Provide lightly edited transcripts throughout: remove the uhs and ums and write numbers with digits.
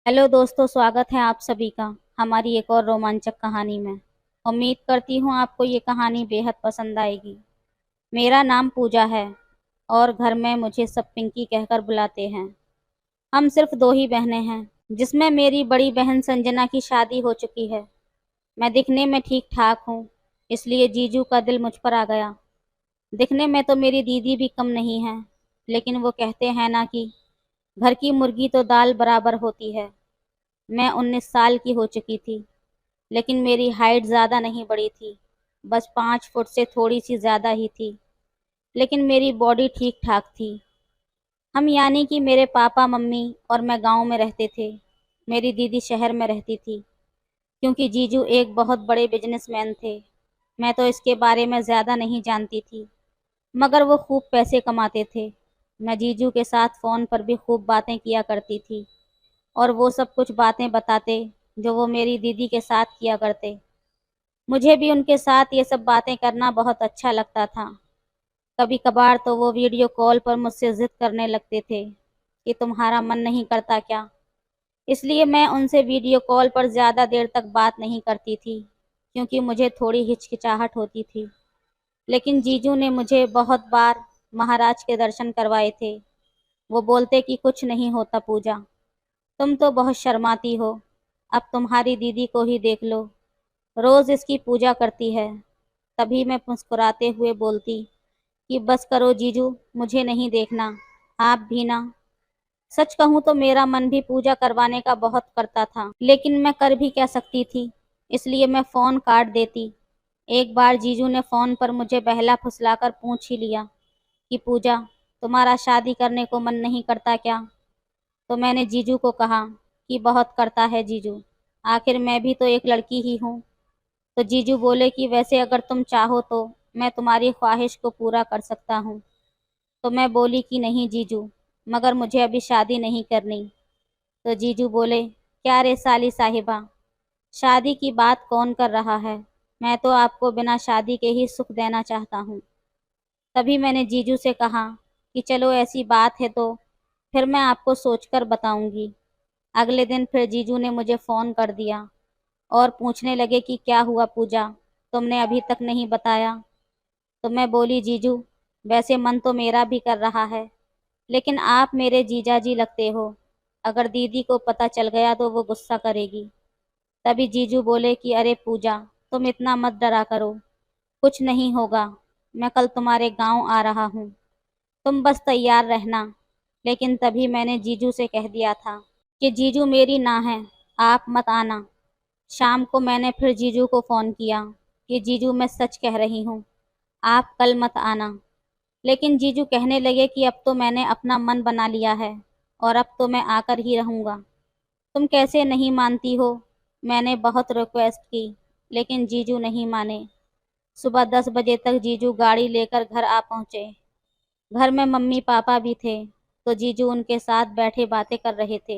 Hello दोस्तों, स्वागत है आप सभी का हमारी एक और रोमांचक कहानी में। उम्मीद करती हूँ आपको ये कहानी बेहद पसंद आएगी। मेरा नाम पूजा है और घर में मुझे सब पिंकी कहकर बुलाते हैं। हम सिर्फ दो ही बहनें हैं, जिसमें मेरी बड़ी बहन संजना की शादी हो चुकी है। मैं दिखने में ठीक ठाक हूँ, इसलिए जीजू का दिल मुझ पर आ गया। दिखने में तो मेरी दीदी भी कम नहीं है, लेकिन वो कहते हैं ना कि घर की मुर्गी तो दाल बराबर होती है। मैं 19 साल की हो चुकी थी, लेकिन मेरी हाइट ज़्यादा नहीं बढ़ी थी, बस 5 फुट से थोड़ी सी ज़्यादा ही थी। लेकिन मेरी बॉडी ठीक ठाक थी। हम यानी कि मेरे पापा मम्मी और मैं गांव में रहते थे। मेरी दीदी शहर में रहती थी, क्योंकि जीजू एक बहुत बड़े बिजनेसमैन थे। मैं तो इसके बारे में ज़्यादा नहीं जानती थी, मगर वो खूब पैसे कमाते थे। मैं जीजू के साथ फ़ोन पर भी खूब बातें किया करती थी, और वो सब कुछ बातें बताते जो वो मेरी दीदी के साथ किया करते। मुझे भी उनके साथ ये सब बातें करना बहुत अच्छा लगता था। कभी कभार तो वो वीडियो कॉल पर मुझसे जिद करने लगते थे कि तुम्हारा मन नहीं करता क्या। इसलिए मैं उनसे वीडियो कॉल पर ज़्यादा देर तक बात नहीं करती थी, क्योंकि मुझे थोड़ी हिचकिचाहट होती थी। लेकिन जीजू ने मुझे बहुत बार महाराज के दर्शन करवाए थे। वो बोलते कि कुछ नहीं होता पूजा, तुम तो बहुत शर्माती हो। अब तुम्हारी दीदी को ही देख लो, रोज इसकी पूजा करती है। तभी मैं मुस्कुराते हुए बोलती कि बस करो जीजू, मुझे नहीं देखना, आप भी ना। सच कहूँ तो मेरा मन भी पूजा करवाने का बहुत करता था, लेकिन मैं कर भी क्या सकती थी, इसलिए मैं फ़ोन काट देती। एक बार जीजू ने फ़ोन पर मुझे बहला फुसलाकर पूछ ही लिया कि पूजा, तुम्हारा शादी करने को मन नहीं करता क्या। तो मैंने जीजू को कहा कि बहुत करता है जीजू, आखिर मैं भी तो एक लड़की ही हूँ। तो जीजू बोले कि वैसे अगर तुम चाहो तो मैं तुम्हारी ख्वाहिश को पूरा कर सकता हूँ। तो मैं बोली कि नहीं जीजू, मगर मुझे अभी शादी नहीं करनी। तो जीजू बोले, क्या रे साली साहिबा, शादी की बात कौन कर रहा है। मैं तो आपको बिना शादी के ही सुख देना चाहता हूँ। तभी मैंने जीजू से कहा कि चलो ऐसी बात है तो फिर मैं आपको सोचकर बताऊंगी। अगले दिन फिर जीजू ने मुझे फ़ोन कर दिया और पूछने लगे कि क्या हुआ पूजा, तुमने अभी तक नहीं बताया। तो मैं बोली जीजू, वैसे मन तो मेरा भी कर रहा है, लेकिन आप मेरे जीजा जी लगते हो, अगर दीदी को पता चल गया तो वो गुस्सा करेगी। तभी जीजू बोले कि अरे पूजा, तुम इतना मत डरा करो, कुछ नहीं होगा। मैं कल तुम्हारे गांव आ रहा हूँ, तुम बस तैयार रहना। लेकिन तभी मैंने जीजू से कह दिया था कि जीजू मेरी ना है, आप मत आना। शाम को मैंने फिर जीजू को फ़ोन किया कि जीजू मैं सच कह रही हूँ, आप कल मत आना। लेकिन जीजू कहने लगे कि अब तो मैंने अपना मन बना लिया है और अब तो मैं आकर ही रहूँगा। तुम कैसे नहीं मानती हो। मैंने बहुत रिक्वेस्ट की, लेकिन जीजू नहीं माने। सुबह 10 बजे तक जीजू गाड़ी लेकर घर आ पहुँचे। घर में मम्मी पापा भी थे, तो जीजू उनके साथ बैठे बातें कर रहे थे,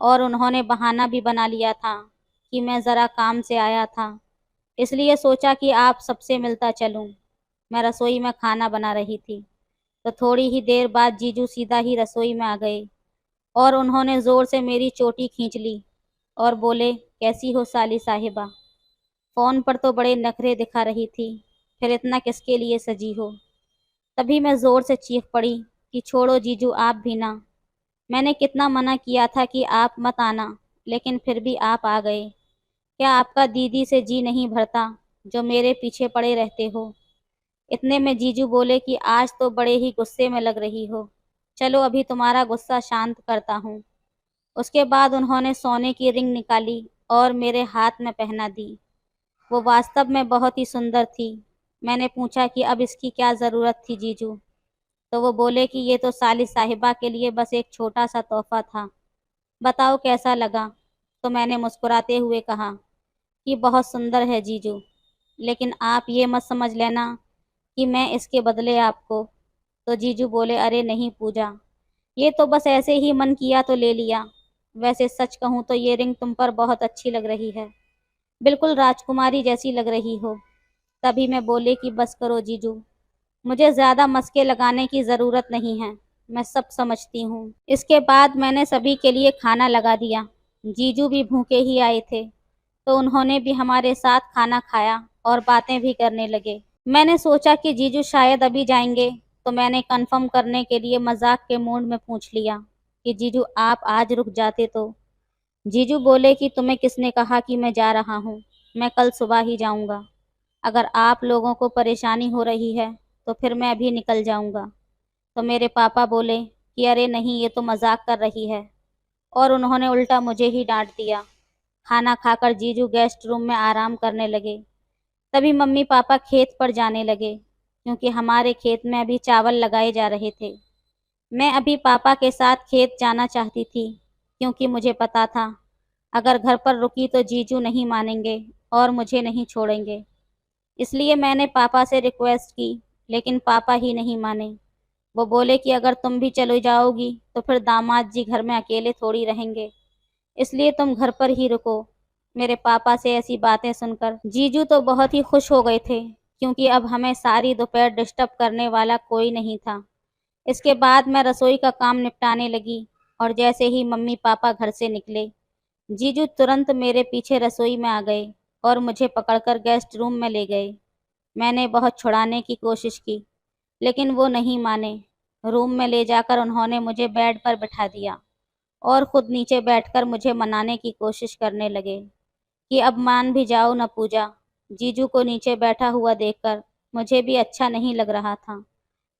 और उन्होंने बहाना भी बना लिया था कि मैं ज़रा काम से आया था, इसलिए सोचा कि आप सबसे मिलता चलूं। मैं रसोई में खाना बना रही थी, तो थोड़ी ही देर बाद जीजू सीधा ही रसोई में आ गए और उन्होंने ज़ोर से मेरी चोटी खींच ली और बोले, कैसी हो साली साहिबा, फ़ोन पर तो बड़े नखरे दिखा रही थी, फिर इतना किसके लिए सजी हो। तभी मैं ज़ोर से चीख पड़ी कि छोड़ो जीजू, आप भी ना। मैंने कितना मना किया था कि आप मत आना, लेकिन फिर भी आप आ गए। क्या आपका दीदी से जी नहीं भरता जो मेरे पीछे पड़े रहते हो। इतने में जीजू बोले कि आज तो बड़े ही गुस्से में लग रही हो, चलो अभी तुम्हारा गुस्सा शांत करता हूँ। उसके बाद उन्होंने सोने की रिंग निकाली और मेरे हाथ में पहना दी। वो वास्तव में बहुत ही सुंदर थी। मैंने पूछा कि अब इसकी क्या ज़रूरत थी जीजू। तो वो बोले कि ये तो साली साहिबा के लिए बस एक छोटा सा तोहफा था, बताओ कैसा लगा। तो मैंने मुस्कुराते हुए कहा कि बहुत सुंदर है जीजू, लेकिन आप ये मत समझ लेना कि मैं इसके बदले आपको। तो जीजू बोले, अरे नहीं पूजा, ये तो बस ऐसे ही मन किया तो ले लिया। वैसे सच कहूँ तो ये रिंग तुम पर बहुत अच्छी लग रही है, बिल्कुल राजकुमारी जैसी लग रही हो। तभी मैं बोले कि बस करो जीजू, मुझे ज़्यादा मस्के लगाने की ज़रूरत नहीं है, मैं सब समझती हूँ। इसके बाद मैंने सभी के लिए खाना लगा दिया। जीजू भी भूखे ही आए थे, तो उन्होंने भी हमारे साथ खाना खाया और बातें भी करने लगे। मैंने सोचा कि जीजू शायद अभी जाएंगे, तो मैंने कंफर्म करने के लिए मजाक के मूड में पूछ लिया कि जीजू आप आज रुक जाते तो। जीजू बोले कि तुम्हें किसने कहा कि मैं जा रहा हूँ, मैं कल सुबह ही जाऊँगा। अगर आप लोगों को परेशानी हो रही है तो फिर मैं अभी निकल जाऊँगा। तो मेरे पापा बोले कि अरे नहीं, ये तो मजाक कर रही है, और उन्होंने उल्टा मुझे ही डांट दिया। खाना खाकर जीजू गेस्ट रूम में आराम करने लगे। तभी मम्मी पापा खेत पर जाने लगे, क्योंकि हमारे खेत में अभी चावल लगाए जा रहे थे। मैं अभी पापा के साथ खेत जाना चाहती थी, क्योंकि मुझे पता था अगर घर पर रुकी तो जीजू नहीं मानेंगे और मुझे नहीं छोड़ेंगे। इसलिए मैंने पापा से रिक्वेस्ट की, लेकिन पापा ही नहीं माने। वो बोले कि अगर तुम भी चली जाओगी तो फिर दामाद जी घर में अकेले थोड़ी रहेंगे, इसलिए तुम घर पर ही रुको। मेरे पापा से ऐसी बातें सुनकर जीजू तो बहुत ही खुश हो गए थे, क्योंकि अब हमें सारी दोपहर डिस्टर्ब करने वाला कोई नहीं था। इसके बाद मैं रसोई का काम निपटाने लगी, और जैसे ही मम्मी पापा घर से निकले, जीजू तुरंत मेरे पीछे रसोई में आ गए और मुझे पकड़कर गेस्ट रूम में ले गए। मैंने बहुत छुड़ाने की कोशिश की, लेकिन वो नहीं माने। रूम में ले जाकर उन्होंने मुझे बेड पर बिठा दिया और खुद नीचे बैठकर मुझे मनाने की कोशिश करने लगे कि अब मान भी जाओ न पूजा। जीजू को नीचे बैठा हुआ देखकर मुझे भी अच्छा नहीं लग रहा था,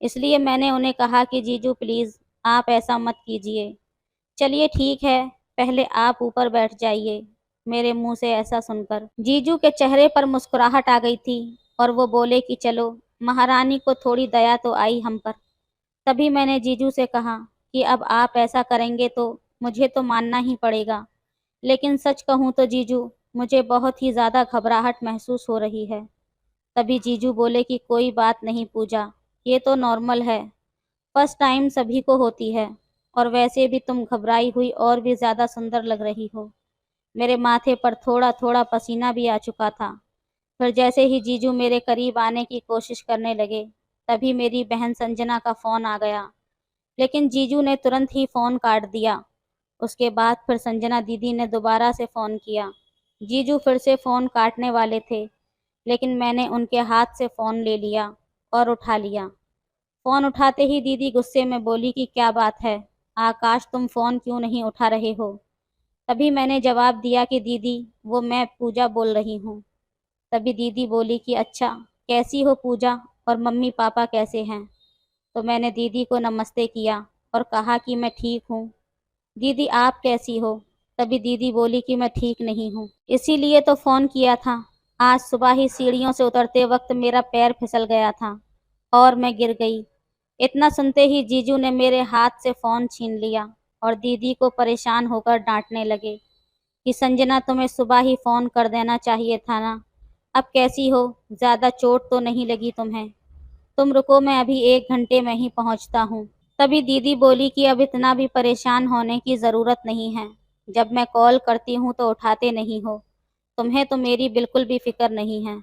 इसलिए मैंने उन्हें कहा कि जीजू प्लीज़ आप ऐसा मत कीजिए। चलिए ठीक है, पहले आप ऊपर बैठ जाइए। मेरे मुंह से ऐसा सुनकर जीजू के चेहरे पर मुस्कुराहट आ गई थी, और वो बोले कि चलो, महारानी को थोड़ी दया तो आई हम पर। तभी मैंने जीजू से कहा कि अब आप ऐसा करेंगे तो मुझे तो मानना ही पड़ेगा। लेकिन सच कहूँ तो जीजू, मुझे बहुत ही ज़्यादा घबराहट महसूस हो रही है। तभी जीजू बोले कि कोई बात नहीं पूजा, ये तो नॉर्मल है, फर्स्ट टाइम सभी को होती है, और वैसे भी तुम घबराई हुई और भी ज़्यादा सुंदर लग रही हो। मेरे माथे पर थोड़ा थोड़ा पसीना भी आ चुका था। फिर जैसे ही जीजू मेरे करीब आने की कोशिश करने लगे, तभी मेरी बहन संजना का फ़ोन आ गया, लेकिन जीजू ने तुरंत ही फ़ोन काट दिया। उसके बाद फिर संजना दीदी ने दोबारा से फ़ोन किया। जीजू फिर से फ़ोन काटने वाले थे, लेकिन मैंने उनके हाथ से फ़ोन ले लिया और उठा लिया। फ़ोन उठाते ही दीदी गुस्से में बोली कि क्या बात है आकाश, तुम फ़ोन क्यों नहीं उठा रहे हो? तभी मैंने जवाब दिया कि दीदी, वो मैं पूजा बोल रही हूँ। तभी दीदी बोली कि अच्छा, कैसी हो पूजा, और मम्मी पापा कैसे हैं? तो मैंने दीदी को नमस्ते किया और कहा कि मैं ठीक हूँ। दीदी आप कैसी हो? तभी दीदी बोली कि मैं ठीक नहीं हूँ, इसीलिए तो फ़ोन किया था। आज सुबह ही सीढ़ियों से उतरते वक्त मेरा पैर फिसल गया था और मैं गिर गई। इतना सुनते ही जीजू ने मेरे हाथ से फ़ोन छीन लिया और दीदी को परेशान होकर डांटने लगे कि संजना, तुम्हें सुबह ही फ़ोन कर देना चाहिए था ना। अब कैसी हो? ज़्यादा चोट तो नहीं लगी तुम्हें? तुम रुको, मैं अभी 1 घंटे में ही पहुंचता हूँ। तभी दीदी बोली कि अब इतना भी परेशान होने की ज़रूरत नहीं है। जब मैं कॉल करती हूँ तो उठाते नहीं हो। तुम्हें तो मेरी बिल्कुल भी फ़िक्र नहीं है।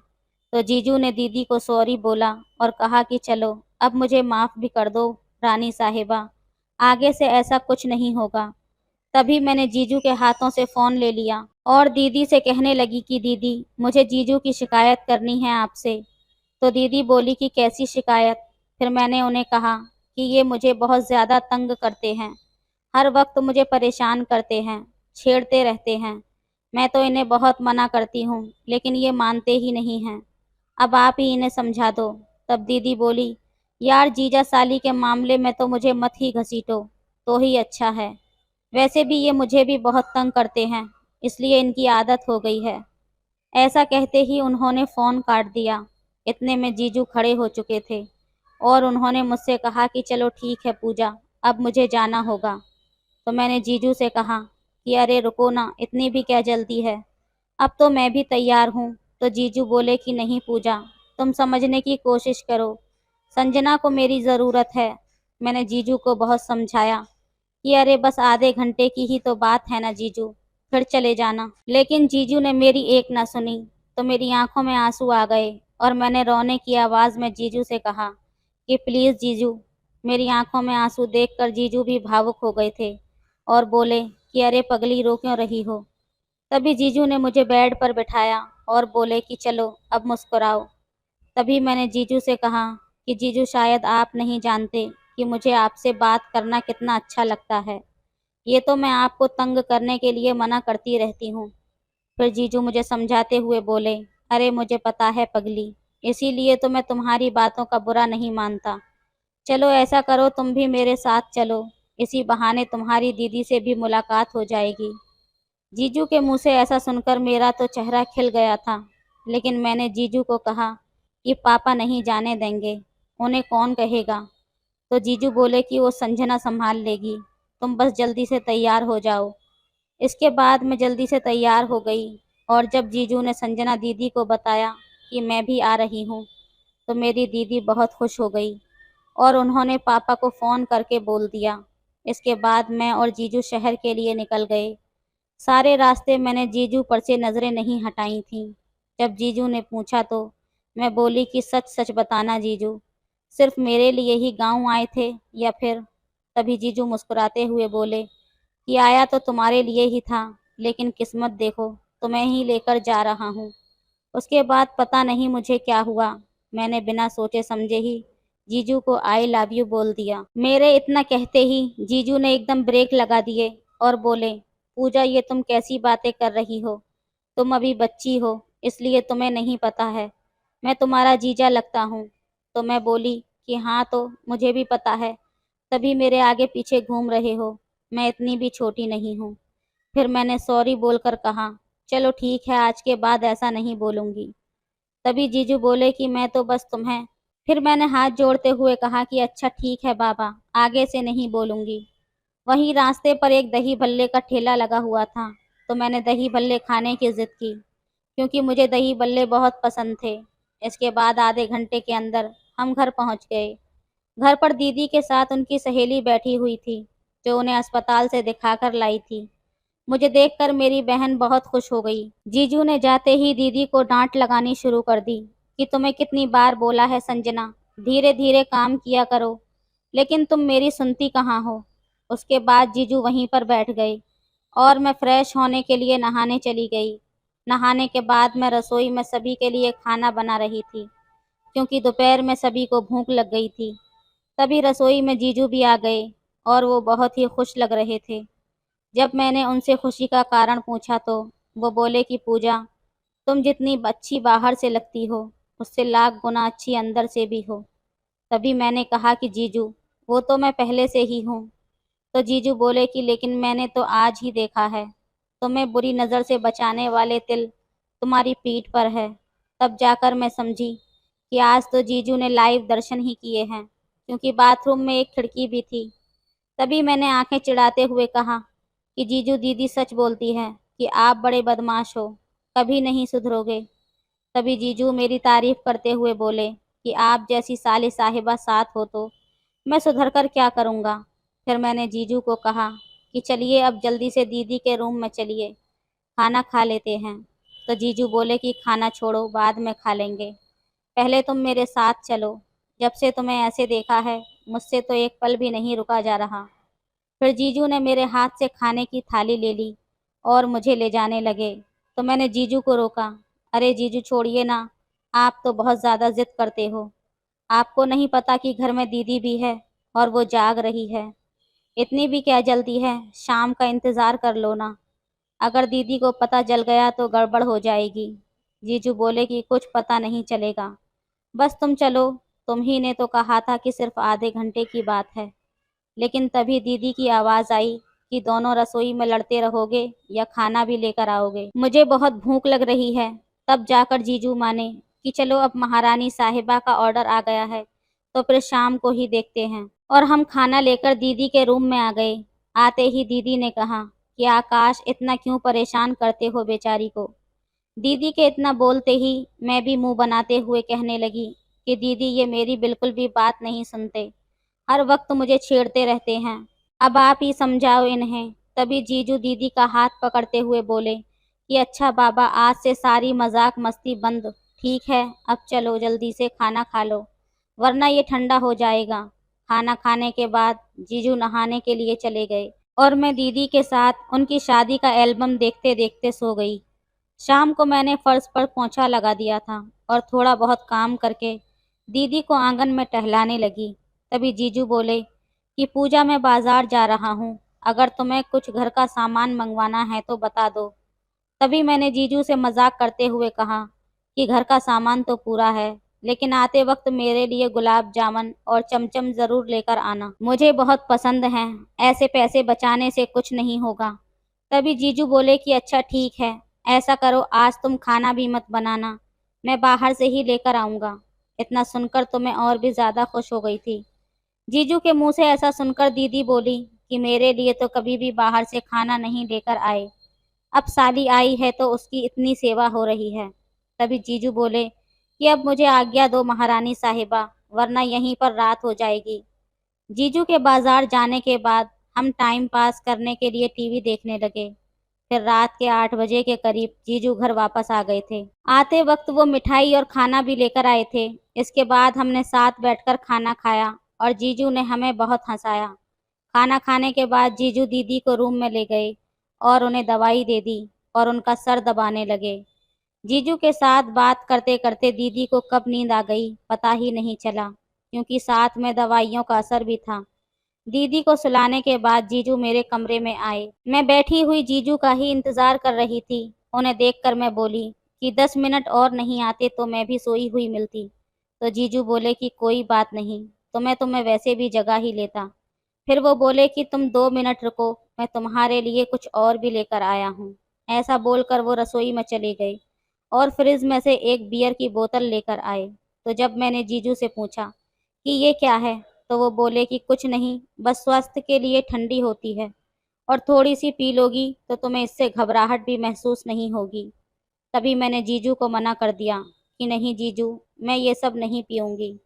तो जीजू ने दीदी को सॉरी बोला और कहा कि चलो, अब मुझे माफ़ भी कर दो रानी साहिबा, आगे से ऐसा कुछ नहीं होगा। तभी मैंने जीजू के हाथों से फ़ोन ले लिया और दीदी से कहने लगी कि दीदी, मुझे जीजू की शिकायत करनी है आपसे। तो दीदी बोली कि कैसी शिकायत? फिर मैंने उन्हें कहा कि ये मुझे बहुत ज़्यादा तंग करते हैं, हर वक्त मुझे परेशान करते हैं, छेड़ते रहते हैं। मैं तो इन्हें बहुत मना करती हूँ, लेकिन ये मानते ही नहीं हैं। अब आप ही इन्हें समझा दो। तब दीदी बोली, यार जीजा साली के मामले में तो मुझे मत ही घसीटो, तो ही अच्छा है। वैसे भी ये मुझे भी बहुत तंग करते हैं, इसलिए इनकी आदत हो गई है। ऐसा कहते ही उन्होंने फ़ोन काट दिया। इतने में जीजू खड़े हो चुके थे और उन्होंने मुझसे कहा कि चलो ठीक है पूजा, अब मुझे जाना होगा। तो मैंने जीजू से कहा कि अरे रुको ना, इतनी भी क्या जल्दी है, अब तो मैं भी तैयार हूँ। तो जीजू बोले कि नहीं पूजा, तुम समझने की कोशिश करो, संजना को मेरी ज़रूरत है। मैंने जीजू को बहुत समझाया कि अरे बस आधे घंटे की ही तो बात है ना जीजू, फिर चले जाना। लेकिन जीजू ने मेरी एक ना सुनी, तो मेरी आंखों में आंसू आ गए और मैंने रोने की आवाज़ में जीजू से कहा कि प्लीज़ जीजू। मेरी आंखों में आंसू देखकर जीजू भी भावुक हो गए थे और बोले कि अरे पगली, रो क्यों रही हो। तभी जीजू ने मुझे बेड पर बिठाया और बोले कि चलो अब मुस्कुराओ। तभी मैंने जीजू से कहा कि जीजू, शायद आप नहीं जानते कि मुझे आपसे बात करना कितना अच्छा लगता है। ये तो मैं आपको तंग करने के लिए मना करती रहती हूँ। फिर जीजू मुझे समझाते हुए बोले, अरे मुझे पता है पगली, इसीलिए तो मैं तुम्हारी बातों का बुरा नहीं मानता। चलो ऐसा करो, तुम भी मेरे साथ चलो, इसी बहाने तुम्हारी दीदी से भी मुलाकात हो जाएगी। जीजू के मुंह से ऐसा सुनकर मेरा तो चेहरा खिल गया था, लेकिन मैंने जीजू को कहा कि पापा नहीं जाने देंगे, उन्हें कौन कहेगा। तो जीजू बोले कि वो संजना संभाल लेगी, तुम बस जल्दी से तैयार हो जाओ। इसके बाद मैं जल्दी से तैयार हो गई, और जब जीजू ने संजना दीदी को बताया कि मैं भी आ रही हूँ, तो मेरी दीदी बहुत खुश हो गई और उन्होंने पापा को फ़ोन करके बोल दिया। इसके बाद मैं और जीजू शहर के लिए निकल गए। सारे रास्ते मैंने जीजू पर से नज़रें नहीं हटाई थीं। जब जीजू ने पूछा तो मैं बोली कि सच सच बताना जीजू, सिर्फ मेरे लिए ही गांव आए थे या फिर। तभी जीजू मुस्कुराते हुए बोले कि आया तो तुम्हारे लिए ही था, लेकिन किस्मत देखो, तुम्हें ही लेकर जा रहा हूँ। उसके बाद पता नहीं मुझे क्या हुआ, मैंने बिना सोचे समझे ही जीजू को आई लव यू बोल दिया। मेरे इतना कहते ही जीजू ने एकदम ब्रेक लगा दिए और बोले, पूजा ये तुम कैसी बातें कर रही हो, तुम अभी बच्ची हो, इसलिए तुम्हें नहीं पता है, मैं तुम्हारा जीजा लगता हूँ। तो मैं बोली कि हाँ, तो मुझे भी पता है, तभी मेरे आगे पीछे घूम रहे हो, मैं इतनी भी छोटी नहीं हूँ। फिर मैंने सॉरी बोलकर कहा, चलो ठीक है, आज के बाद ऐसा नहीं बोलूँगी। तभी जीजू बोले कि मैं तो बस तुम्हें। फिर मैंने हाथ जोड़ते हुए कहा कि अच्छा ठीक है बाबा, आगे से नहीं बोलूँगी। वहीं रास्ते पर एक दही भल्ले का ठेला लगा हुआ था, तो मैंने दही भल्ले खाने की जिद की, क्योंकि मुझे दही भल्ले बहुत पसंद थे। इसके बाद आधे घंटे के अंदर हम घर पहुंच गए। घर पर दीदी के साथ उनकी सहेली बैठी हुई थी, जो उन्हें अस्पताल से दिखाकर लाई थी। मुझे देखकर मेरी बहन बहुत खुश हो गई। जीजू ने जाते ही दीदी को डांट लगानी शुरू कर दी कि तुम्हें कितनी बार बोला है संजना, धीरे धीरे काम किया करो, लेकिन तुम मेरी सुनती कहाँ हो। उसके बाद जीजू वहीं पर बैठ गए और मैं फ्रेश होने के लिए नहाने चली गई। नहाने के बाद मैं रसोई में सभी के लिए खाना बना रही थी, क्योंकि दोपहर में सभी को भूख लग गई थी। तभी रसोई में जीजू भी आ गए और वो बहुत ही खुश लग रहे थे। जब मैंने उनसे खुशी का कारण पूछा तो वो बोले कि पूजा, तुम जितनी अच्छी बाहर से लगती हो, उससे लाख गुना अच्छी अंदर से भी हो। तभी मैंने कहा कि जीजू, वो तो मैं पहले से ही हूँ। तो जीजू बोले कि लेकिन मैंने तो आज ही देखा है, तुम्हें बुरी नज़र से बचाने वाले तिल तुम्हारी पीठ पर है। तब जाकर मैं समझी कि आज तो जीजू ने लाइव दर्शन ही किए हैं, क्योंकि बाथरूम में एक खिड़की भी थी। तभी मैंने आंखें चिढ़ाते हुए कहा कि जीजू, दीदी सच बोलती है कि आप बड़े बदमाश हो, कभी नहीं सुधरोगे। तभी जीजू मेरी तारीफ करते हुए बोले कि आप जैसी साली साहिबा साथ हो तो मैं सुधर कर क्या करूँगा। फिर मैंने जीजू को कहा कि चलिए अब जल्दी से दीदी के रूम में चलिए, खाना खा लेते हैं। तो जीजू बोले कि खाना छोड़ो, बाद में खा लेंगे, पहले तुम मेरे साथ चलो। जब से तुम्हें ऐसे देखा है, मुझसे तो एक पल भी नहीं रुका जा रहा। फिर जीजू ने मेरे हाथ से खाने की थाली ले ली और मुझे ले जाने लगे। तो मैंने जीजू को रोका, अरे जीजू छोड़िए ना, आप तो बहुत ज़्यादा जिद करते हो। आपको नहीं पता कि घर में दीदी भी है और वो जाग रही है। इतनी भी क्या जल्दी है, शाम का इंतज़ार कर लो ना, अगर दीदी को पता चल गया तो गड़बड़ हो जाएगी। जीजू बोले कि कुछ पता नहीं चलेगा, बस तुम चलो, तुम ही ने तो कहा था कि सिर्फ आधे घंटे की बात है। लेकिन तभी दीदी की आवाज़ आई कि दोनों रसोई में लड़ते रहोगे या खाना भी लेकर आओगे, मुझे बहुत भूख लग रही है। तब जाकर जीजू माने कि चलो अब महारानी साहिबा का ऑर्डर आ गया है, तो फिर शाम को ही देखते हैं। और हम खाना लेकर दीदी के रूम में आ गए। आते ही दीदी ने कहा कि आकाश, इतना क्यों परेशान करते हो बेचारी को। दीदी के इतना बोलते ही मैं भी मुंह बनाते हुए कहने लगी कि दीदी, ये मेरी बिल्कुल भी बात नहीं सुनते, हर वक्त मुझे छेड़ते रहते हैं, अब आप ही समझाओ इन्हें। तभी जीजू दीदी का हाथ पकड़ते हुए बोले कि अच्छा बाबा, आज से सारी मजाक मस्ती बंद, ठीक है, अब चलो जल्दी से खाना खा लो, वरना ये ठंडा हो जाएगा। खाना खाने के बाद जीजू नहाने के लिए चले गए और मैं दीदी के साथ उनकी शादी का एल्बम देखते देखते सो गई। शाम को मैंने फर्श पर पोंछा लगा दिया था और थोड़ा बहुत काम करके दीदी को आंगन में टहलाने लगी। तभी जीजू बोले कि पूजा, मैं बाजार जा रहा हूँ, अगर तुम्हें कुछ घर का सामान मंगवाना है तो बता दो। तभी मैंने जीजू से मजाक करते हुए कहा कि घर का सामान तो पूरा है, लेकिन आते वक्त मेरे लिए गुलाब जामुन और चमचम जरूर लेकर आना, मुझे बहुत पसंद हैं। ऐसे पैसे बचाने से कुछ नहीं होगा। तभी जीजू बोले कि अच्छा ठीक है, ऐसा करो आज तुम खाना भी मत बनाना, मैं बाहर से ही लेकर आऊँगा। इतना सुनकर तो मैं और भी ज़्यादा खुश हो गई थी। जीजू के मुँह से ऐसा सुनकर दीदी बोली कि मेरे लिए तो कभी भी बाहर से खाना नहीं लेकर आए, अब साली आई है तो उसकी इतनी सेवा हो रही है। तभी जीजू बोले कि अब मुझे आज्ञा दो महारानी साहिबा, वरना यहीं पर रात हो जाएगी। जीजू के बाजार जाने के बाद हम टाइम पास करने के लिए टीवी देखने लगे। फिर रात के 8 बजे के करीब जीजू घर वापस आ गए थे। आते वक्त वो मिठाई और खाना भी लेकर आए थे। इसके बाद हमने साथ बैठकर खाना खाया और जीजू ने हमें बहुत हंसाया। खाना खाने के बाद जीजू दीदी को रूम में ले गए और उन्हें दवाई दे दी और उनका सर दबाने लगे। जीजू के साथ बात करते करते दीदी को कब नींद आ गई पता ही नहीं चला, क्योंकि साथ में दवाइयों का असर भी था। दीदी को सुलाने के बाद जीजू मेरे कमरे में आए। मैं बैठी हुई जीजू का ही इंतजार कर रही थी। उन्हें देखकर मैं बोली कि 10 मिनट और नहीं आते तो मैं भी सोई हुई मिलती। तो जीजू बोले कि कोई बात नहीं, तो मैं तुम्हें वैसे भी जगा ही लेता। फिर वो बोले कि तुम 2 मिनट रुको, मैं तुम्हारे लिए कुछ और भी लेकर आया हूँ। ऐसा बोलकर वो रसोई में चले गए और फ्रिज में से एक बियर की बोतल लेकर आए। तो जब मैंने जीजू से पूछा कि ये क्या है, तो वो बोले कि कुछ नहीं, बस स्वास्थ्य के लिए ठंडी होती है और थोड़ी सी पी लोगी तो तुम्हें इससे घबराहट भी महसूस नहीं होगी। तभी मैंने जीजू को मना कर दिया कि नहीं जीजू, मैं ये सब नहीं पीऊँगी।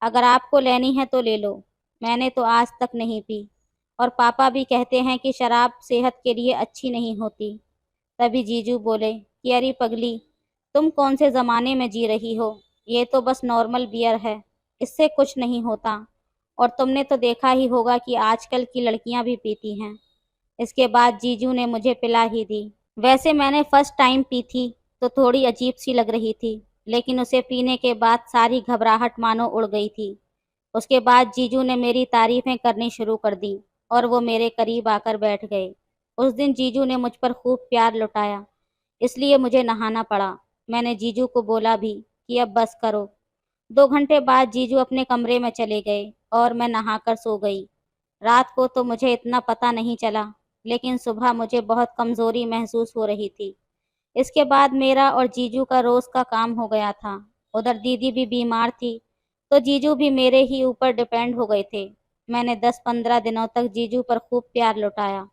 अगर आपको लेनी है तो ले लो, मैंने तो आज तक नहीं पी और पापा भी कहते हैं कि शराब सेहत के लिए अच्छी नहीं होती। तभी जीजू बोले कि अरे पगली, तुम कौन से ज़माने में जी रही हो, ये तो बस नॉर्मल बियर है, इससे कुछ नहीं होता। और तुमने तो देखा ही होगा कि आजकल की लड़कियां भी पीती हैं। इसके बाद जीजू ने मुझे पिला ही दी। वैसे मैंने फर्स्ट टाइम पी थी तो थोड़ी अजीब सी लग रही थी, लेकिन उसे पीने के बाद सारी घबराहट मानो उड़ गई थी। उसके बाद जीजू ने मेरी तारीफें करनी शुरू कर दी और वो मेरे करीब आकर बैठ गए। उस दिन जीजू ने मुझ पर खूब प्यार लुटाया, इसलिए मुझे नहाना पड़ा। मैंने जीजू को बोला भी कि अब बस करो। 2 घंटे बाद जीजू अपने कमरे में चले गए और मैं नहाकर सो गई। रात को तो मुझे इतना पता नहीं चला, लेकिन सुबह मुझे बहुत कमज़ोरी महसूस हो रही थी। इसके बाद मेरा और जीजू का रोज़ का काम हो गया था। उधर दीदी भी बीमार थी, तो जीजू भी मेरे ही ऊपर डिपेंड हो गए थे। मैंने 10-15 दिनों तक जीजू पर खूब प्यार लुटाया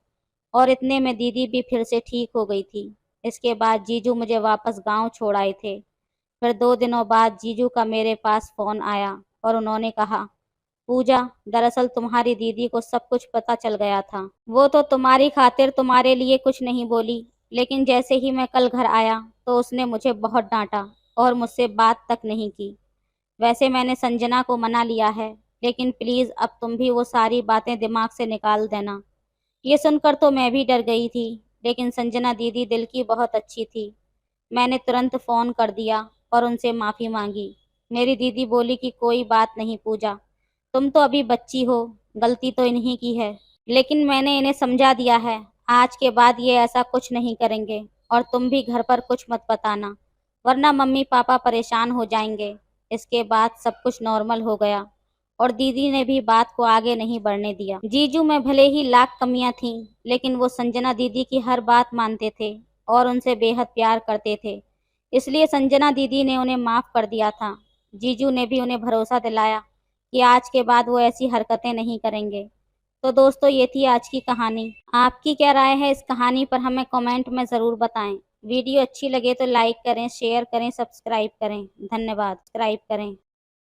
और इतने में दीदी भी फिर से ठीक हो गई थी। इसके बाद जीजू मुझे वापस गाँव छोड़ आए थे। फिर 2 दिनों बाद जीजू का मेरे पास फ़ोन आया और उन्होंने कहा, पूजा, दरअसल तुम्हारी दीदी को सब कुछ पता चल गया था। वो तो तुम्हारी खातिर तुम्हारे लिए कुछ नहीं बोली, लेकिन जैसे ही मैं कल घर आया तो उसने मुझे बहुत डांटा और मुझसे बात तक नहीं की। वैसे मैंने संजना को मना लिया है, लेकिन प्लीज़ अब तुम भी वो सारी बातें दिमाग से निकाल देना। ये सुनकर तो मैं भी डर गई थी, लेकिन संजना दीदी दिल की बहुत अच्छी थी। मैंने तुरंत फ़ोन कर दिया और उनसे माफ़ी मांगी। मेरी दीदी बोली कि कोई बात नहीं पूजा, तुम तो अभी बच्ची हो, गलती तो इन्हीं की है, लेकिन मैंने इन्हें समझा दिया है, आज के बाद ये ऐसा कुछ नहीं करेंगे और तुम भी घर पर कुछ मत बताना, वरना मम्मी पापा परेशान हो जाएंगे। इसके बाद सब कुछ नॉर्मल हो गया और दीदी ने भी बात को आगे नहीं बढ़ने दिया। जीजू में भले ही लाख कमियां थीं, लेकिन वो संजना दीदी की हर बात मानते थे और उनसे बेहद प्यार करते थे। इसलिए संजना दीदी ने उन्हें माफ़ कर दिया था। जीजू ने भी उन्हें भरोसा दिलाया कि आज के बाद वो ऐसी हरकतें नहीं करेंगे। तो दोस्तों, ये थी आज की कहानी। आपकी क्या राय है इस कहानी पर हमें कमेंट में ज़रूर बताएं। वीडियो अच्छी लगे तो लाइक करें, शेयर करें, सब्सक्राइब करें। धन्यवाद। सब्सक्राइब करें।